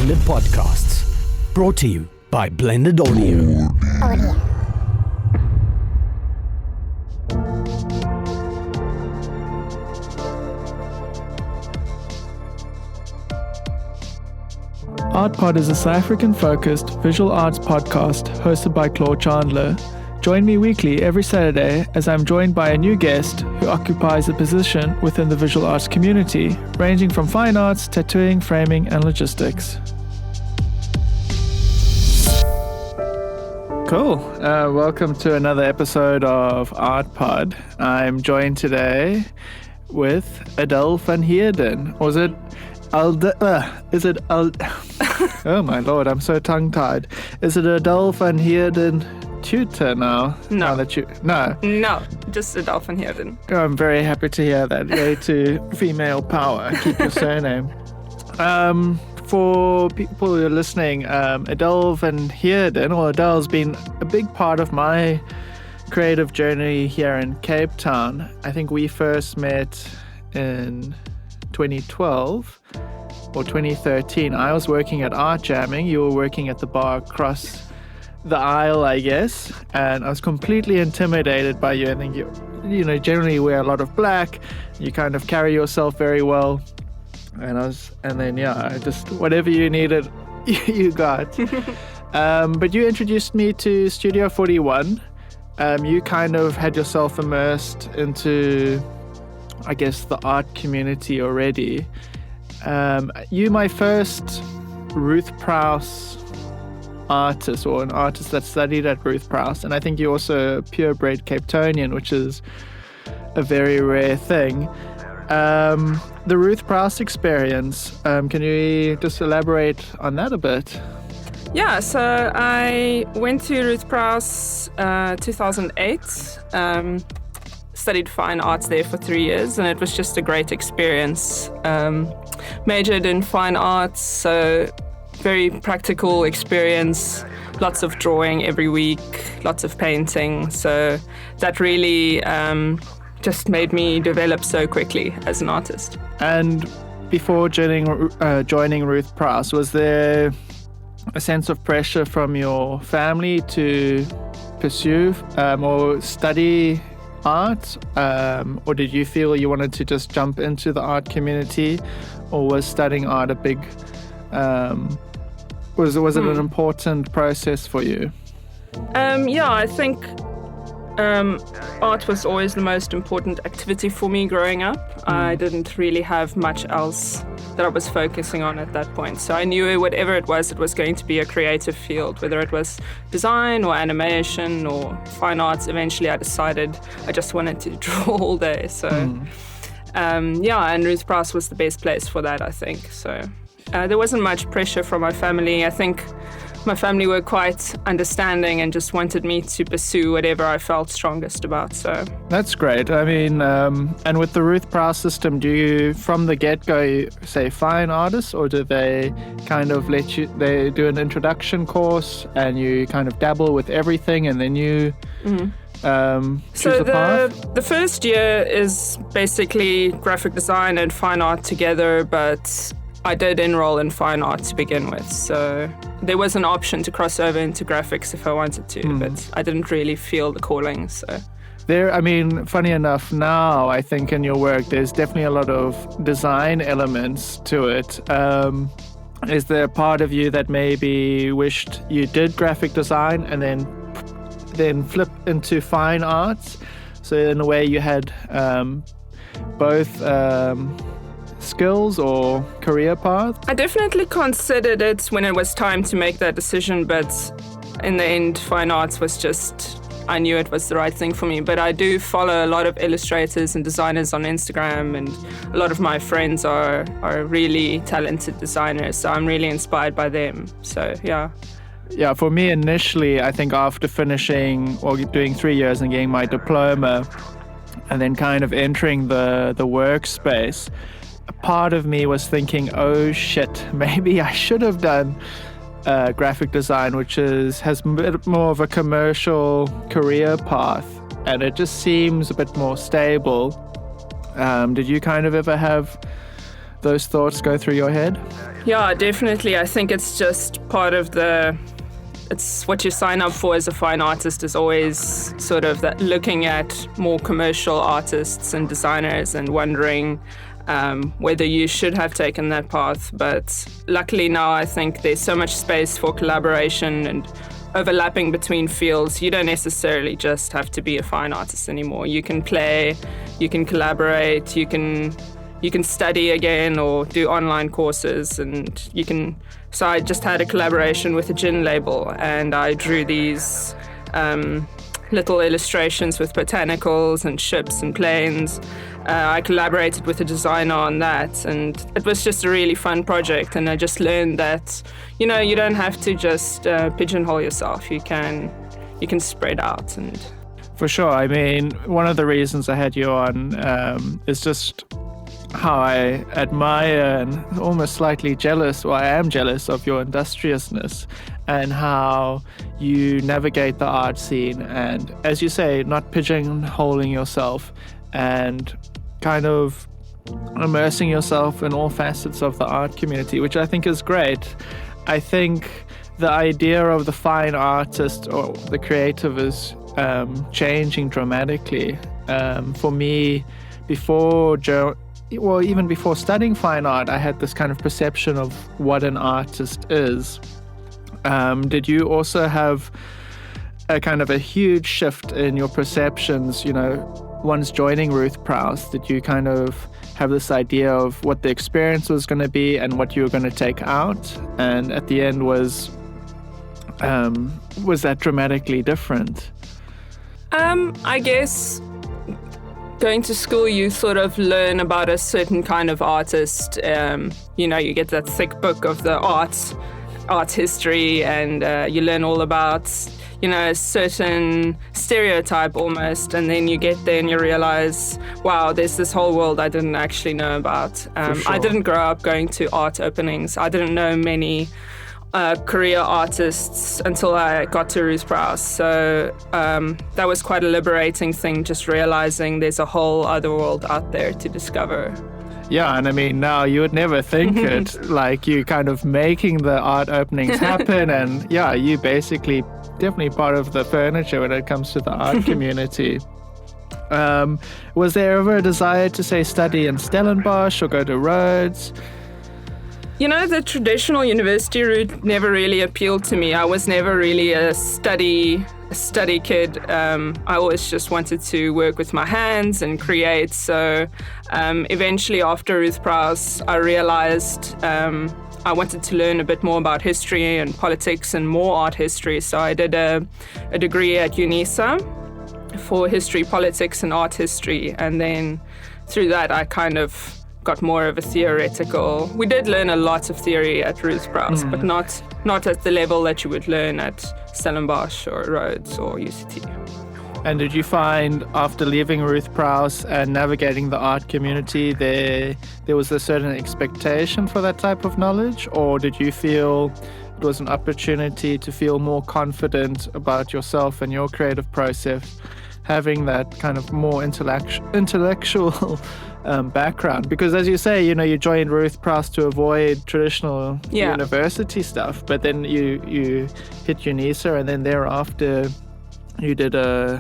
Blended Podcasts. Brought to you by Blended Audio. ArtPod is a South African-focused visual arts podcast hosted by Claude Chandler. Join me weekly every Saturday as I'm joined by a new guest who occupies a position within the visual arts community, ranging from fine arts, tattooing, framing, and logistics. Cool. Welcome to another episode of ArtPod. I'm joined today with Adele van Heerden. Was it Oh my lord, I'm so tongue-tied. Is it Adele van Heerden tutor now? No. No, just Adele van Heerden. Oh, I'm very happy to hear that. Way to female power. Keep your surname. For people who are listening, Adele van Heerden, or Adele's been a big part of my creative journey here in Cape Town. I think we first met in 2012 or 2013. I was working at Art Jamming. You were working at the bar across the aisle, I guess. And I was completely intimidated by you. I think you generally wear a lot of black. You kind of carry yourself very well. Just whatever you needed, you got. But you introduced me to Studio 41. You kind of had yourself immersed into, I guess, the art community already. You my first Ruth Prowse artist, or an artist that studied at Ruth Prowse, and I think you're also a purebred Cape Townian, which is a very rare thing. The Ruth Prowse experience, can you just elaborate on that a bit? Yeah, so I went to Ruth Prowse 2008. Studied fine arts there for 3 years, and it was just a great experience. Majored in fine arts, so very practical experience, lots of drawing every week, lots of painting. So that really just made me develop so quickly as an artist. And before joining Ruth Prowse, was there a sense of pressure from your family to pursue or study art, or did you feel you wanted to just jump into the art community, or was studying art a big was it an important process for you? I think art was always the most important activity for me growing up. I didn't really have much else that I was focusing on at that point. So I knew whatever it was going to be a creative field, whether it was design or animation or fine arts. Eventually I decided I just wanted to draw all day. So, and Ruth Prowse was the best place for that, I think. So there wasn't much pressure from my family. I think my family were quite understanding and just wanted me to pursue whatever I felt strongest about. So that's great. I mean, and with the Ruth Prowse system, do you, from the get-go, say fine artists, or do they kind of they do an introduction course and you kind of dabble with everything and then you choose a path? The first year is basically graphic design and fine art together, but I did enroll in fine art to begin with, so there was an option to cross over into graphics if I wanted to, but I didn't really feel the calling. So funny enough, now I think in your work there's definitely a lot of design elements to it. Is there a part of you that maybe wished you did graphic design and then flip into fine arts? So in a way you had both skills or career path? I definitely considered it when it was time to make that decision, but in the end, fine arts was just, I knew it was the right thing for me. But I do follow a lot of illustrators and designers on Instagram, and a lot of my friends are really talented designers, so I'm really inspired by them. So, yeah. Yeah, for me initially, I think after finishing or doing 3 years and getting my diploma and then kind of entering the workspace, part of me was thinking, oh shit, maybe I should have done graphic design, which has a bit more of a commercial career path, and it just seems a bit more stable. Did you kind of ever have those thoughts go through your head? Yeah, definitely. I think it's just part of it's what you sign up for as a fine artist is always sort of that looking at more commercial artists and designers and wondering whether you should have taken that path. But luckily now I think there's so much space for collaboration and overlapping between fields. You don't necessarily just have to be a fine artist anymore. You can play, you can collaborate, you can study again or do online courses, and you can. So I just had a collaboration with a gin label, and I drew these little illustrations with botanicals and ships and planes. I collaborated with a designer on that, and it was just a really fun project. And I just learned that, you don't have to just pigeonhole yourself. You can spread out. And For sure. I mean, one of the reasons I had you on is just how I admire and almost slightly jealous, or I am jealous of your industriousness and how you navigate the art scene and, as you say, not pigeonholing yourself and kind of immersing yourself in all facets of the art community, which I think is great. I think the idea of the fine artist or the creative is changing dramatically. For me, even before studying fine art, I had this kind of perception of what an artist is. Did you also have a kind of a huge shift in your perceptions, once joining Ruth Prowse? Did you kind of have this idea of what the experience was going to be and what you were going to take out? And at the end, was that dramatically different? I guess going to school, you sort of learn about a certain kind of artist. You get that thick book of the art history, and you learn all about, a certain stereotype almost. And then you get there and you realize, wow, there's this whole world I didn't actually know about. Sure. I didn't grow up going to art openings. I didn't know many career artists until I got to Ruth Prowse. So that was quite a liberating thing, just realizing there's a whole other world out there to discover. Yeah, and I mean, now you would never think it, like you kind of making the art openings happen, and yeah, you basically definitely part of the furniture when it comes to the art community. Was there ever a desire to, say, study in Stellenbosch or go to Rhodes? The traditional university route never really appealed to me. I was never really a study kid. I always just wanted to work with my hands and create. So eventually after Ruth Prowse, I realized I wanted to learn a bit more about history and politics and more art history. So I did a degree at UNISA for history, politics and art history. And then through that, I kind of got more of a theoretical. We did learn a lot of theory at Ruth Prowse, but not at the level that you would learn at Stellenbosch or Rhodes or UCT. And did you find after leaving Ruth Prowse and navigating the art community, there was a certain expectation for that type of knowledge, or did you feel it was an opportunity to feel more confident about yourself and your creative process, having that kind of more intellectual background? Because as you say, you joined Ruth Prowse to avoid traditional university stuff, but then you hit UNISA, and then thereafter you did a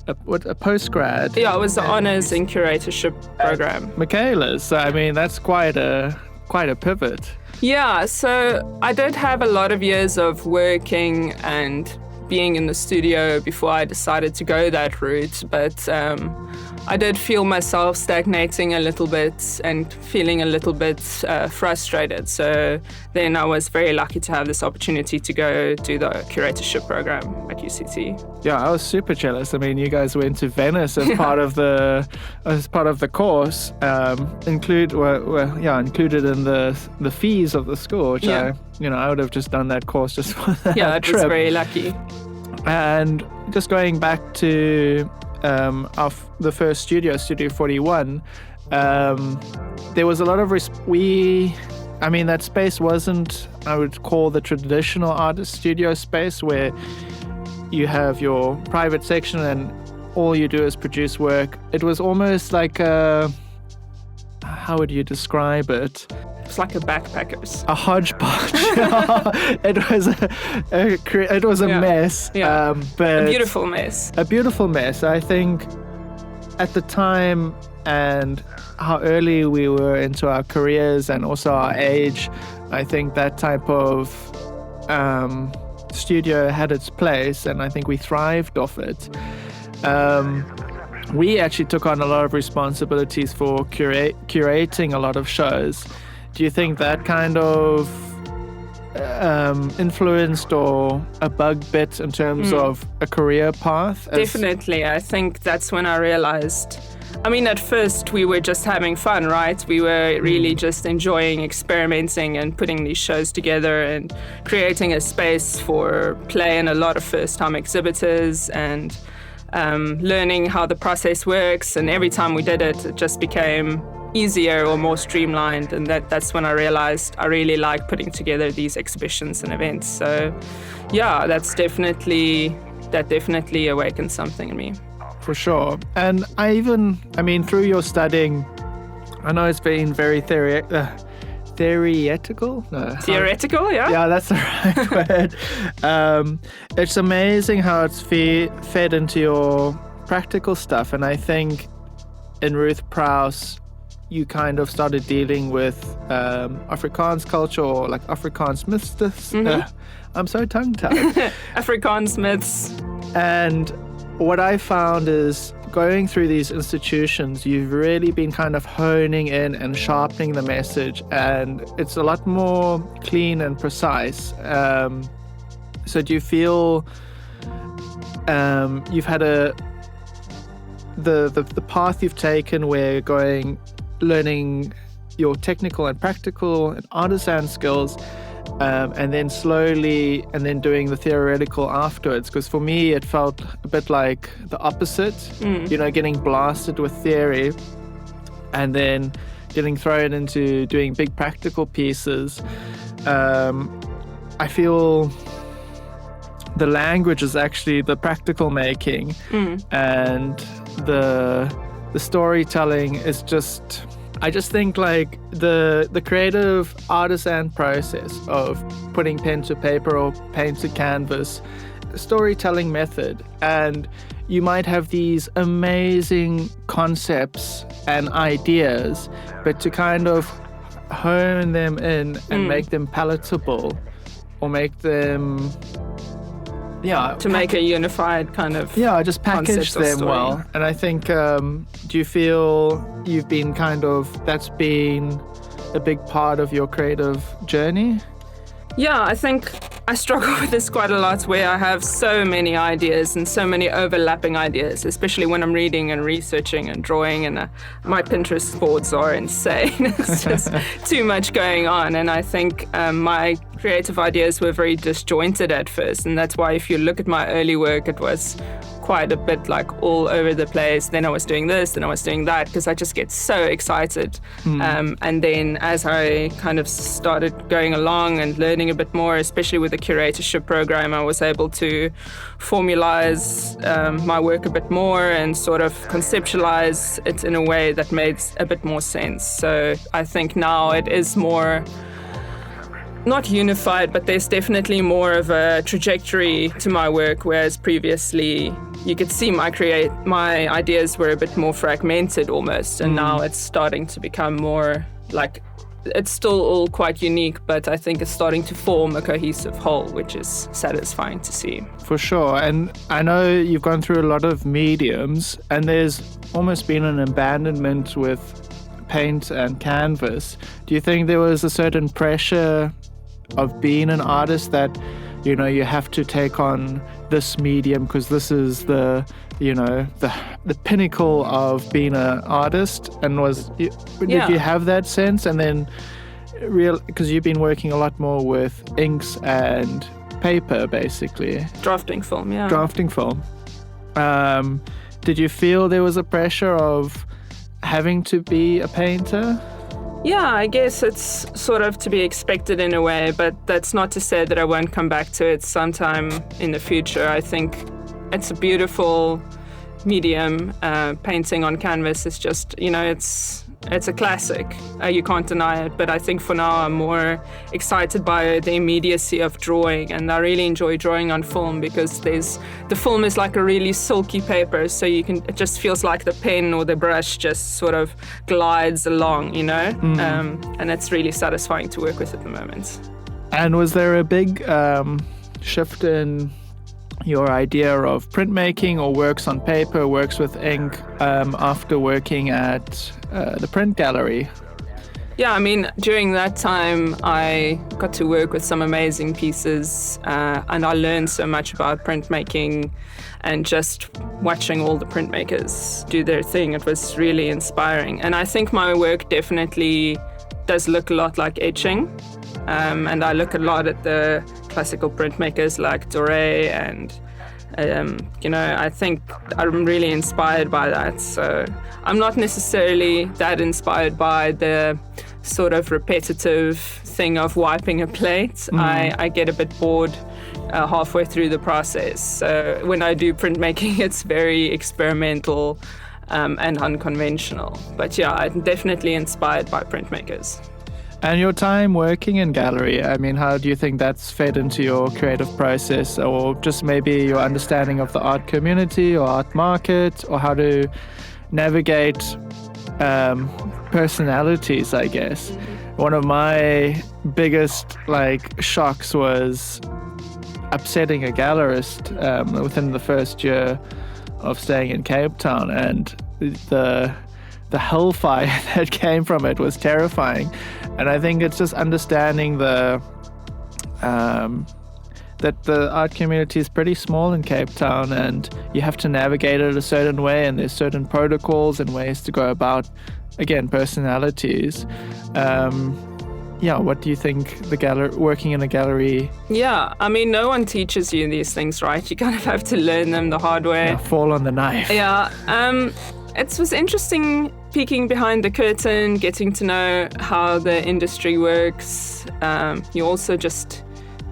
postgrad. Yeah, it was the honors in curatorship program. Michaela's. So I mean, that's quite a pivot. Yeah, so I did have a lot of years of working and being in the studio before I decided to go that route, but I did feel myself stagnating a little bit and feeling a little bit frustrated. So then I was very lucky to have this opportunity to go do the curatorship program at UCT. Yeah, I was super jealous. I mean, you guys went to Venice as part of the course, included in the fees of the school, which I would have just done that course just for that it trip. was very lucky. And just going back to the first Studio 41, there was a lot of that space wasn't, I would call, the traditional artist studio space where you have your private section and all you do is produce work. It was almost like how how would you describe it? It's like a backpackers. A hodgepodge. It was a mess. Yeah. But a beautiful mess. A beautiful mess. I think at the time and how early we were into our careers and also our age, I think that type of studio had its place, and I think we thrived off it. We actually took on a lot of responsibilities for curating a lot of shows. Do you think that kind of influenced or a bug bit in terms of a career path? Definitely. I think that's when I realized, I mean, at first we were just having fun, right? We were really just enjoying experimenting and putting these shows together and creating a space for play and a lot of first-time exhibitors and learning how the process works. And every time we did it, it just became easier or more streamlined, and that's when I realized I really like putting together these exhibitions and events. So yeah, that definitely awakened something in me. For sure. And through your studying, I know it's been very theoretical? No. Theoretical, yeah? Yeah, that's the right word. It's amazing how it's fed into your practical stuff. And I think in Ruth Prowse, you kind of started dealing with Afrikaans culture or like Afrikaans myths. I'm so tongue-tied. Afrikaans myths. And what I found is going through these institutions, you've really been kind of honing in and sharpening the message, and it's a lot more clean and precise. So do you feel you've had the path you've taken where learning your technical and practical and artisan skills, and then slowly and then doing the theoretical afterwards? Because for me it felt a bit like the opposite, getting blasted with theory and then getting thrown into doing big practical pieces. I feel the language is actually the practical making, and the storytelling is just, I just think like the creative artisan process of putting pen to paper or paint to canvas, storytelling method, and you might have these amazing concepts and ideas, but to kind of hone them in and make them palatable or make them make a unified kind of just package them well. And I think do you feel you've been that's been a big part of your creative journey? Yeah, I think I struggle with this quite a lot, where I have so many ideas and so many overlapping ideas, especially when I'm reading and researching and drawing, and my Pinterest boards are insane. It's just too much going on, and I think my creative ideas were very disjointed at first, and that's why if you look at my early work, it was quite a bit like all over the place. Then I was doing this, then I was doing that, because I just get so excited. And then as I kind of started going along and learning a bit more, especially with the curatorship program, I was able to formalize my work a bit more and sort of conceptualize it in a way that made a bit more sense. So I think now it is more, not unified, but there's definitely more of a trajectory to my work, whereas previously you could see my ideas were a bit more fragmented almost, and now it's starting to become more like, it's still all quite unique, but I think it's starting to form a cohesive whole, which is satisfying to see. For sure. And I know you've gone through a lot of mediums, and there's almost been an abandonment with paint and canvas. Do you think there was a certain pressure of being an artist that, you have to take on this medium because this is the pinnacle of being an artist? And did you have that sense? And then because you've been working a lot more with inks and paper, basically. Drafting film. Did you feel there was a pressure of having to be a painter? Yeah, I guess it's sort of to be expected in a way, but that's not to say that I won't come back to it sometime in the future. I think it's a beautiful medium. Painting on canvas is just, it's it's a classic. You can't deny it. But I think for now I'm more excited by the immediacy of drawing, and I really enjoy drawing on film because the film is like a really silky paper, so it just feels like the pen or the brush just sort of glides along, you know. And it's really satisfying to work with at the moment. And was there a big shift in your idea of printmaking or works on paper, works with ink, after working at the print gallery? Yeah, I mean, during that time, I got to work with some amazing pieces, and I learned so much about printmaking, and just watching all the printmakers do their thing, it was really inspiring. And I think my work definitely does look a lot like etching, and I look a lot at the classical printmakers like Doré, and I think I'm really inspired by that. So I'm not necessarily that inspired by the sort of repetitive thing of wiping a plate. I get a bit bored halfway through the process. So when I do printmaking, it's very experimental and unconventional. But yeah, I'm definitely inspired by printmakers. And your time working in gallery, I mean, how do you think that's fed into your creative process, or just maybe your understanding of the art community or art market, or how to navigate personalities, I guess? One of my biggest shocks was upsetting a gallerist within the first year of staying in Cape Town, and the hellfire that came from it was terrifying. And I think it's just understanding that the art community is pretty small in Cape Town, and you have to navigate it a certain way, and there's certain protocols and ways to go about, again, personalities. What do you think working in a gallery? Yeah, I mean, no one teaches you these things, right? You kind of have to learn them the hard way. Fall on the knife. Yeah. It was interesting peeking behind the curtain, getting to know how the industry works. You also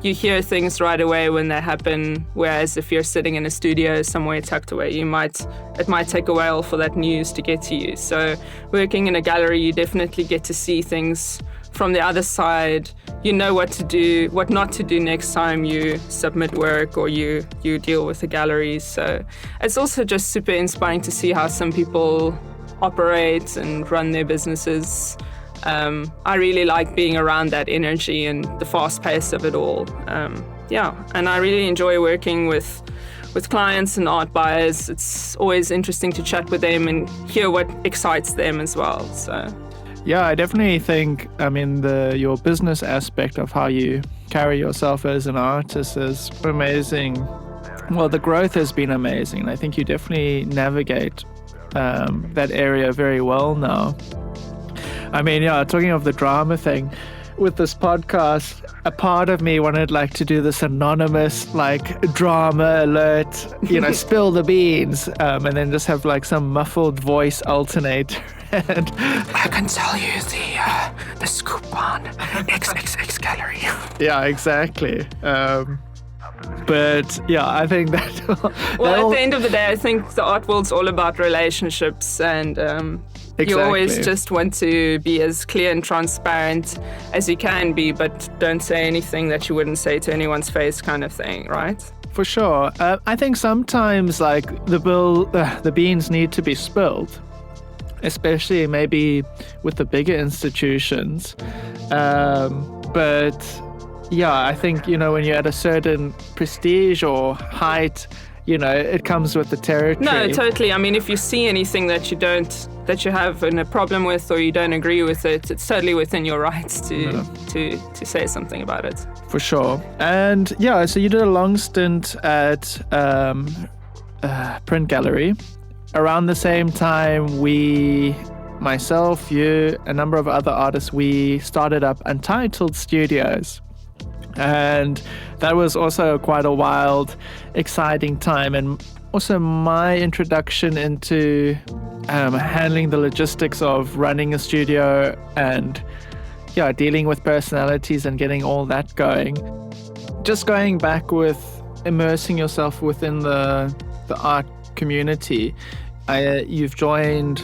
you hear things right away when they happen, whereas if you're sitting in a studio somewhere tucked away, it might take a while for that news to get to you. So working in a gallery, you definitely get to see things from the other side. You know what to do, what not to do next time you submit work or you deal with the galleries. So it's also just super inspiring to see how some people operate and run their businesses. I really like being around that energy and the fast pace of it all. And I really enjoy working with clients and art buyers. It's always interesting to chat with them and hear what excites them as well. So. Yeah, I definitely think, your business aspect of how you carry yourself as an artist is amazing. Well, the growth has been amazing. I think you definitely navigate that area very well now. Talking of the drama thing, with this podcast, a part of me wanted to do this anonymous drama alert, spill the beans, and then just have some muffled voice alternate. And I can tell you the scoop on XXX Gallery. Yeah, exactly. But yeah, I think that. Well, at the end of the day, I think the art world's all about relationships, and you always just want to be as clear and transparent as you can be, but don't say anything that you wouldn't say to anyone's face, kind of thing, right? For sure. I think sometimes the beans need to be spilled, especially maybe with the bigger institutions. But yeah, I think, when you're at a certain prestige or height, it comes with the territory. No, totally. I mean, if you see anything that you have a problem with or you don't agree with it, it's totally within your rights to say something about it. For sure. And yeah, so you did a long stint at Print Gallery. Around the same time, myself, you, a number of other artists, we started up Untitled Studios. And that was also quite a wild, exciting time. And also my introduction into handling the logistics of running a studio and dealing with personalities and getting all that going. Just going back with immersing yourself within the art community, you've joined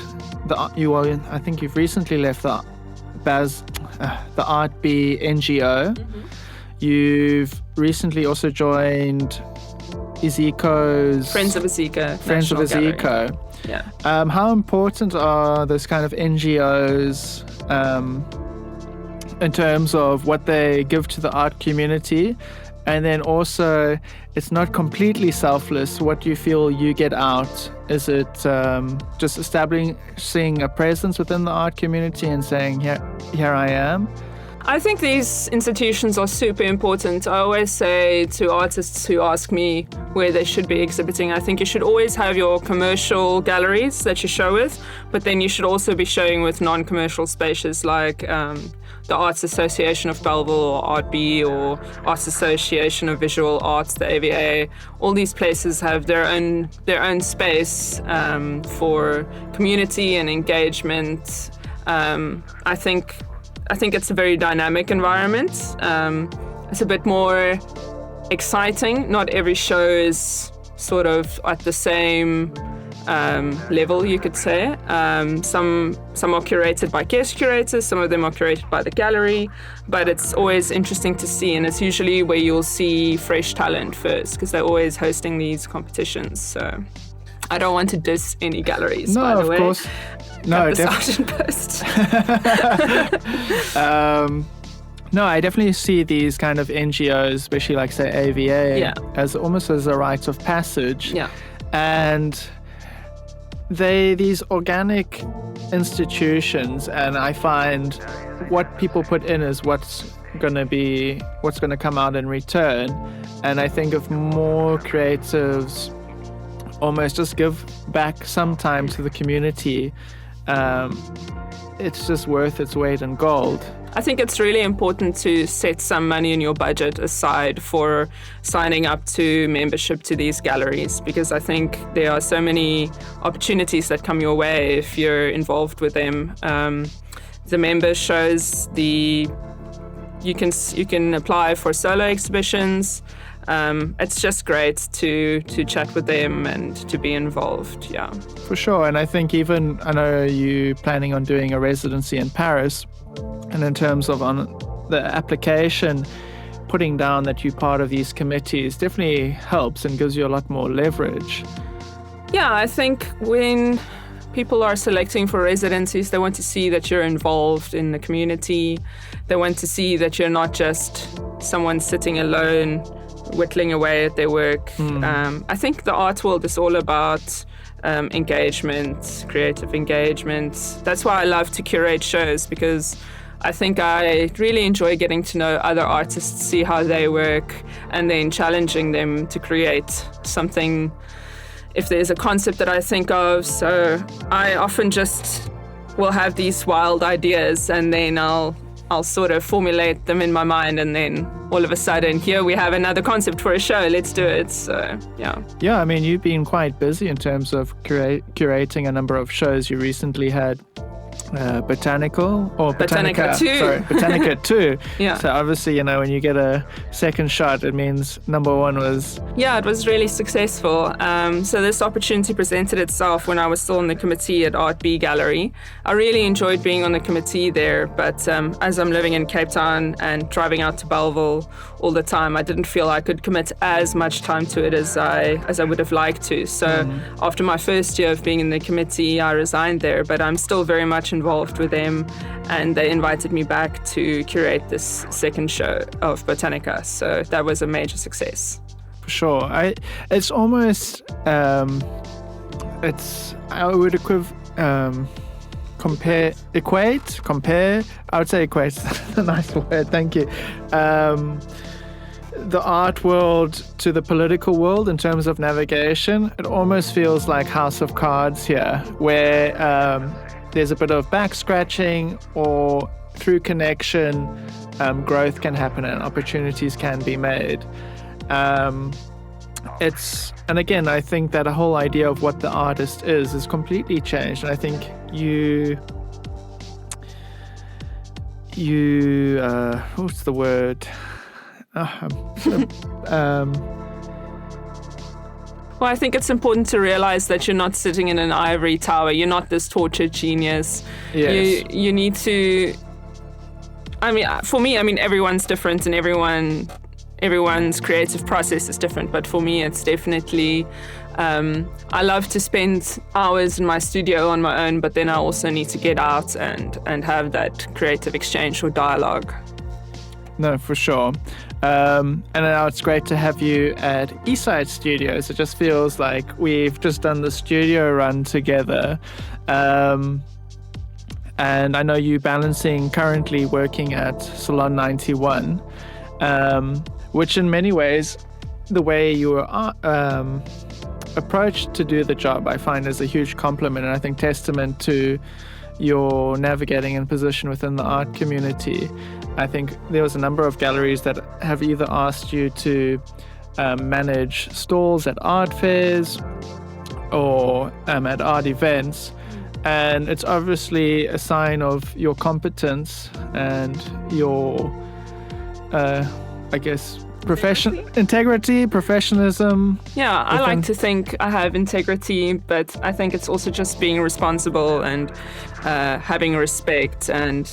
I think you've recently left the Art B NGO. You've recently also joined Ezeco's Friends of Ezeco. Friends of National Gallery. Ezeco. Yeah. How important are those kind of NGOs in terms of what they give to the art community? And then also, it's not completely selfless. What do you feel you get out? Is it just establishing a presence within the art community and saying, here I am? I think these institutions are super important. I always say to artists who ask me where they should be exhibiting, I think you should always have your commercial galleries that you show with, but then you should also be showing with non-commercial spaces like the Arts Association of Belleville or Art B or Arts Association of Visual Arts, the AVA. All these places have their own space for community and engagement. I think it's a very dynamic environment. It's a bit more exciting. Not every show is sort of at the same level, you could say. Some are curated by guest curators, some of them are curated by the gallery, but it's always interesting to see, and it's usually where you'll see fresh talent first, because they're always hosting these competitions. So I don't want to diss any galleries, by the way. No, of course. No, definitely. No, I definitely see these kind of NGOs, especially like say AVA, as almost as a rite of passage. Yeah. And these organic institutions, and I find what people put in is what's going to come out in return. And I think if more creatives almost just give back some time to the community, it's just worth its weight in gold. I think it's really important to set some money in your budget aside for signing up to membership to these galleries, because I think there are so many opportunities that come your way if you're involved with them. The member shows you can apply for solo exhibitions. It's just great to chat with them and to be involved, yeah. For sure, and I think I know you planning on doing a residency in Paris, and in terms of on the application, putting down that you're part of these committees definitely helps and gives you a lot more leverage. Yeah, I think when people are selecting for residencies, they want to see that you're involved in the community. They want to see that you're not just someone sitting alone whittling away at their work. I think the art world is all about engagement, creative engagement. That's why I love to curate shows, because I think I really enjoy getting to know other artists, see how they work, and then challenging them to create something if there's a concept that I think of. So I often just will have these wild ideas, and then I'll sort of formulate them in my mind, and then all of a sudden, here we have another concept for a show. Let's do it. So, yeah. Yeah, I mean, you've been quite busy in terms of curating a number of shows. You recently had Botanica 2. Sorry, Botanica 2. Yeah. So obviously, when you get a second shot, it means number one was... Yeah, it was really successful. So this opportunity presented itself when I was still on the committee at Art B Gallery. I really enjoyed being on the committee there, but as I'm living in Cape Town and driving out to Belleville all the time, I didn't feel I could commit as much time to it as I would have liked to. So after my first year of being in the committee, I resigned there, but I'm still very much involved with them, and they invited me back to curate this second show of Botanica. So that was a major success. For sure. It's almost I would compare, I would say equate, that's a nice word, thank you, the art world to the political world in terms of navigation. It almost feels like House of Cards here, where there's a bit of back scratching, or through connection, growth can happen and opportunities can be made. And again, I think that a whole idea of what the artist is completely changed. And I think what's the word? Well, Well, I think it's important to realize that you're not sitting in an ivory tower. You're not this tortured genius. Yes. You need to. I mean, for me, everyone's different, and everyone's creative process is different. But for me, it's definitely. I love to spend hours in my studio on my own, but then I also need to get out and have that creative exchange or dialogue. No, for sure. And now it's great to have you at Eastside Studios. It just feels like we've just done the studio run together. And I know you balancing currently working at Salon 91, which in many ways, the way you were approach to do the job, I find is a huge compliment, and I think testament to your navigating and position within the art community. I think there was a number of galleries that have either asked you to manage stalls at art fairs or at art events, and it's obviously a sign of your competence and your, I guess, integrity, professionalism. Yeah, I like to think I have integrity, but I think it's also just being responsible and having respect and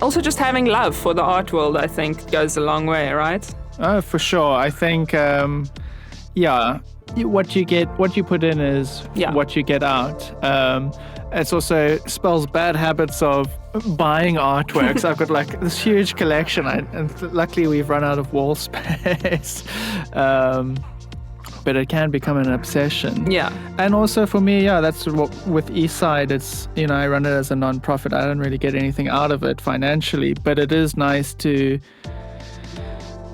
also just having love for the art world, I think goes a long way, right? Oh, for sure. I think, what you put in is what you get out. It also spells bad habits of buying artworks. I've got like this huge collection, and luckily we've run out of wall space. But it can become an obsession. Yeah. And also for me, that's what with Eastside, it's, I run it as a non-profit. I don't really get anything out of it financially, but it is nice to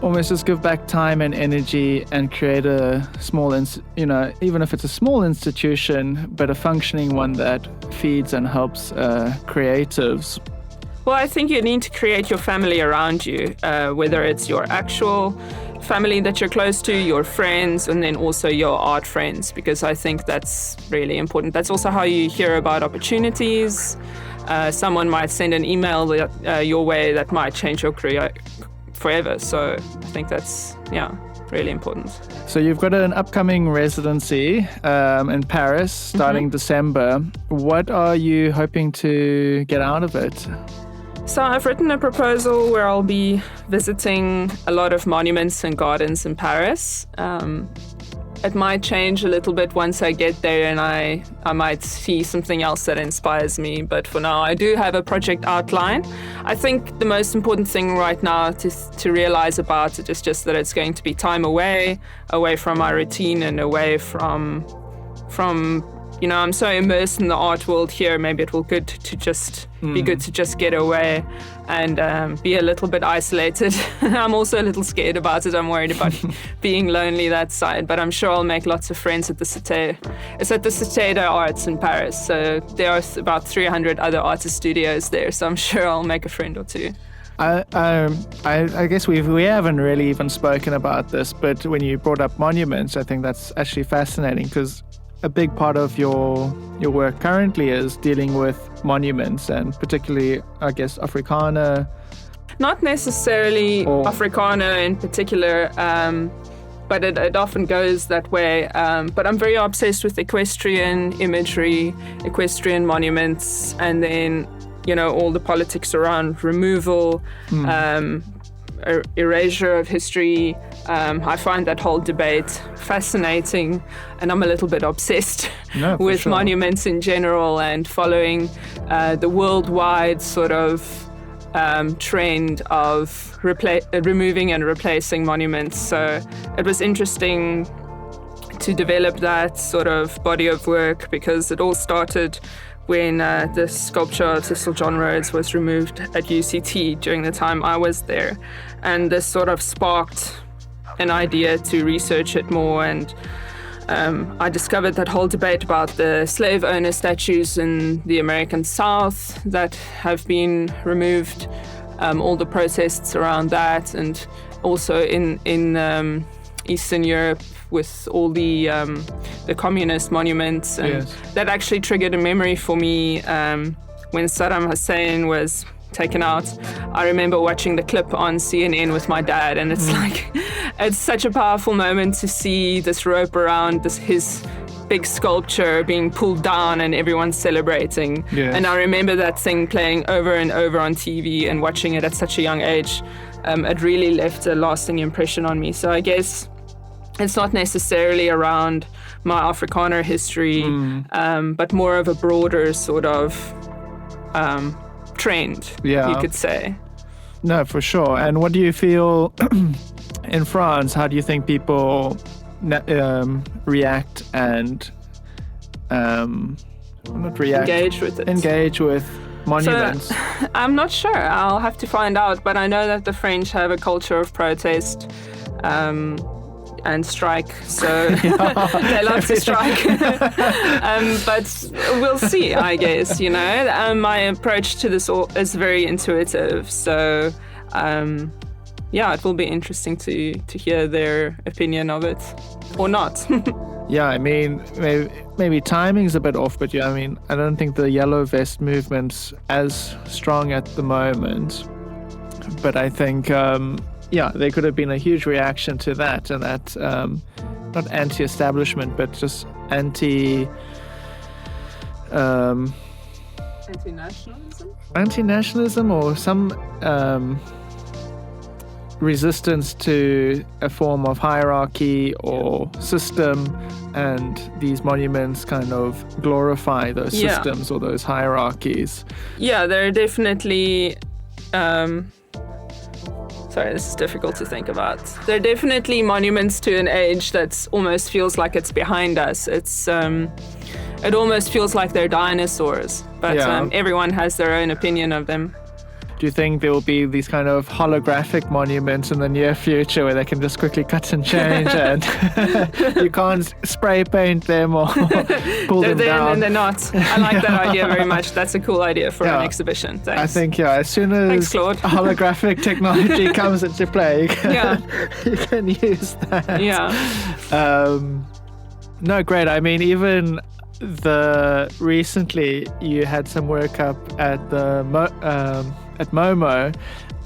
almost just give back time and energy and create a small, even if it's a small institution, but a functioning one that feeds and helps creatives. Well, I think you need to create your family around you, whether it's your actual family that you're close to, your friends, and then also your art friends, because I think that's really important. That's also how you hear about opportunities. Someone might send an email your way that might change your career forever. So I think that's, really important. So you've got an upcoming residency in Paris starting December. What are you hoping to get out of it? So I've written a proposal where I'll be visiting a lot of monuments and gardens in Paris. It might change a little bit once I get there and I might see something else that inspires me. But for now, I do have a project outline. I think the most important thing right now to realize about it is just that it's going to be time away from my routine and away from I'm so immersed in the art world here. Maybe it will be good to just get away and be a little bit isolated. I'm also a little scared about it. I'm worried about being lonely that side, but I'm sure I'll make lots of friends at the Cité. It's at the Cité des Arts in Paris, so there are about 300 other artist studios there, so I'm sure I'll make a friend or two. I guess we haven't really even spoken about this, but when you brought up monuments, I think that's actually fascinating because a big part of your work currently is dealing with monuments and particularly, I guess, Afrikaner. Not necessarily Afrikaner in particular, but it often goes that way. But I'm very obsessed with equestrian imagery, equestrian monuments, and then, all the politics around removal, erasure of history. I find that whole debate fascinating, and I'm a little bit obsessed with monuments in general and following the worldwide sort of trend of removing and replacing monuments. So it was interesting to develop that sort of body of work because it all started when the sculpture of Cecil John Rhodes was removed at UCT during the time I was there. And this sort of sparked an idea to research it more, and I discovered that whole debate about the slave owner statues in the American South that have been removed, all the protests around that, and also in Eastern Europe with all the communist monuments, and that actually triggered a memory for me when Saddam Hussein was taken out. I remember watching the clip on CNN with my dad, and it's like, it's such a powerful moment to see this rope around his big sculpture being pulled down and everyone's celebrating. Yes. And I remember that thing playing over and over on TV and watching it at such a young age. It really left a lasting impression on me. So I guess it's not necessarily around my Afrikaner history, but more of a broader sort of trend, you could say. No, for sure. And what do you feel in France? How do you think people react and not react, engage with it? Engage with monuments. So, I'm not sure. I'll have to find out. But I know that the French have a culture of protest and strike. So they love to strike. But we'll see, I guess. You know, my approach to this is very intuitive. So. Yeah, it will be interesting to hear their opinion of it, or not. Yeah, I mean, maybe timing's a bit off, but yeah, I mean, I don't think the yellow vest movement's as strong at the moment. But I think, there could have been a huge reaction to that, and that, not anti-establishment, but just anti-nationalism or some resistance to a form of hierarchy or system, and these monuments kind of glorify those systems or those hierarchies. Yeah, they're definitely sorry, this is difficult to think about. They're definitely monuments to an age that almost feels like it's behind us. It almost feels like they're dinosaurs, but everyone has their own opinion of them. Do you think there will be these kind of holographic monuments in the near future where they can just quickly cut and change and you can't spray paint them or pull them down? And they're not. I like that idea very much. That's a cool idea for an exhibition. Thanks. I think, as soon as holographic technology comes into play, you can use that. Yeah. No, great. I mean, even recently you had some work up at at Momo,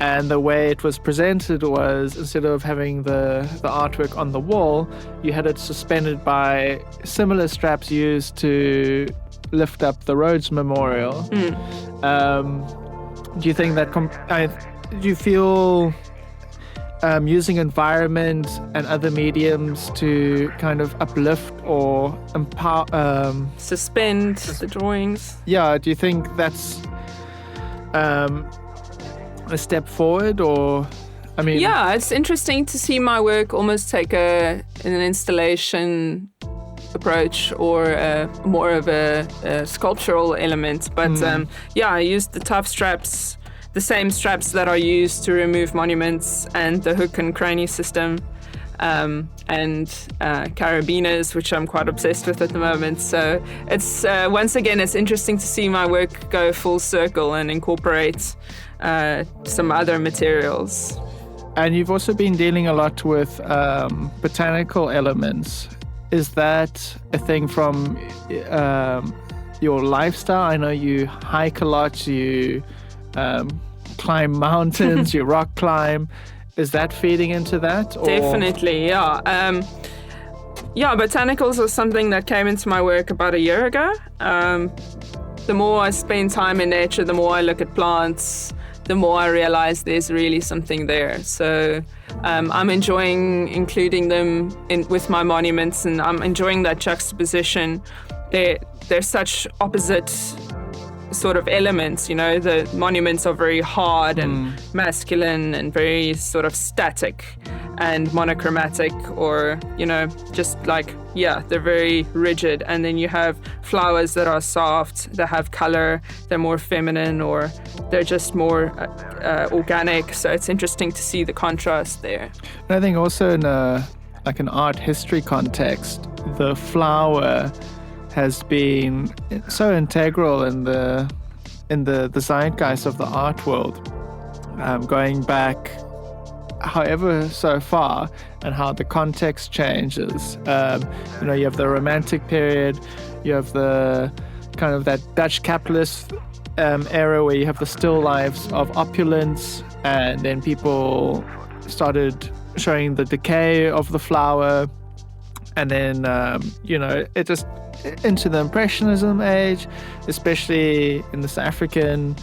and the way it was presented was, instead of having the artwork on the wall, you had it suspended by similar straps used to lift up the Rhodes Memorial. Do you think that do you feel using environment and other mediums to kind of uplift or empower, suspend the drawings? Yeah, do you think that's a step forward, or I mean? Yeah, it's interesting to see my work almost take an installation approach, or more of a sculptural element. But I used the tough straps, the same straps that are used to remove monuments, and the hook and cranny system, and carabiners, which I'm quite obsessed with at the moment. So it's once again, it's interesting to see my work go full circle and incorporate some other materials. And you've also been dealing a lot with botanical elements. Is that a thing from your lifestyle? I know you hike a lot, you climb mountains, you rock climb. Is that feeding into that? Or? Definitely, yeah. Botanicals was something that came into my work about a year ago. The more I spend time in nature, the more I look at plants, the more I realize there's really something there. So I'm enjoying including them with my monuments, and I'm enjoying that juxtaposition. They're such opposite sort of elements, you know. The monuments are very hard and masculine and very sort of static and monochromatic, or, you know, just like, they're very rigid. And then you have flowers that are soft, that have color, they're more feminine, or they're just more organic. So it's interesting to see the contrast there. And I think also in an art history context, the flower has been so integral in the zeitgeist of the art world, going back however so far, and how the context changes. You have the Romantic period, you have the kind of that Dutch capitalist era where you have the still lives of opulence, and then people started showing the decay of the flower, and then it just into the Impressionism age, especially in the South African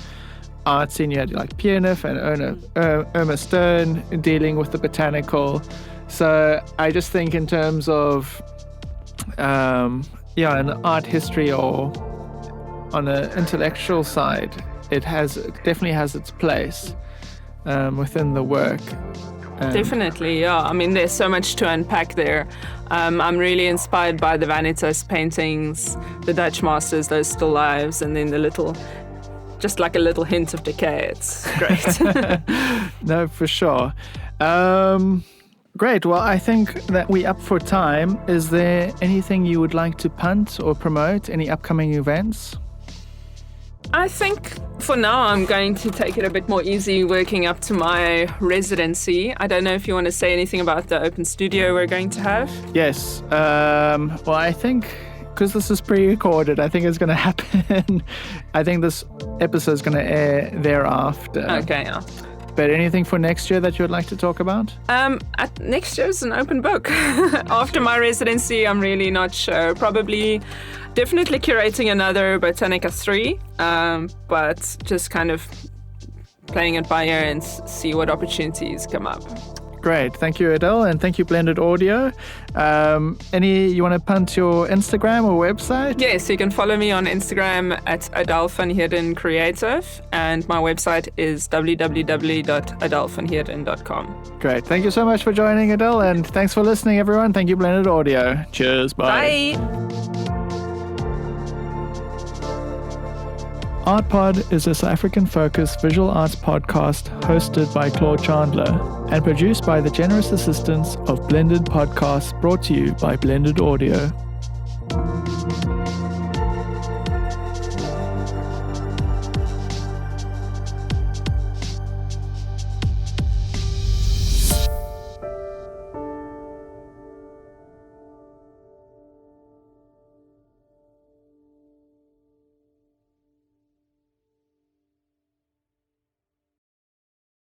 art scene. You had like Pierneef and Irma Stern dealing with the botanical. So I just think in terms of an art history or on an intellectual side, it definitely has its place within the work. Definitely, yeah. I mean, there's so much to unpack there. I'm really inspired by the Vanitas paintings, the Dutch masters, those still lives, and then just like a little hint of decay. It's great. No, for sure. Great. Well, I think that we're up for time. Is there anything you would like to punt or promote? Any upcoming events? I think for now I'm going to take it a bit more easy working up to my residency. I don't know if you want to say anything about the open studio we're going to have. Yes. Well, I think because this is pre-recorded, I think it's going to happen. I think this episode is going to air thereafter. Okay, yeah. But anything for next year that you would like to talk about? Next year is an open book. After my residency, I'm really not sure. Definitely curating another Botanica 3, but just kind of playing it by ear and see what opportunities come up. Great. Thank you, Adele, and thank you, Blended Audio. You want to punt your Instagram or website? Yes, you can follow me on Instagram at Adele van Heerden Creative, and my website is www.adelvanheerden.com. Great. Thank you so much for joining, Adele, and thanks for listening, everyone. Thank you, Blended Audio. Cheers. Bye. Bye. Art Pod is a South African-focused visual arts podcast hosted by Claude Chandler and produced by the generous assistance of Blended Podcasts, brought to you by Blended Audio.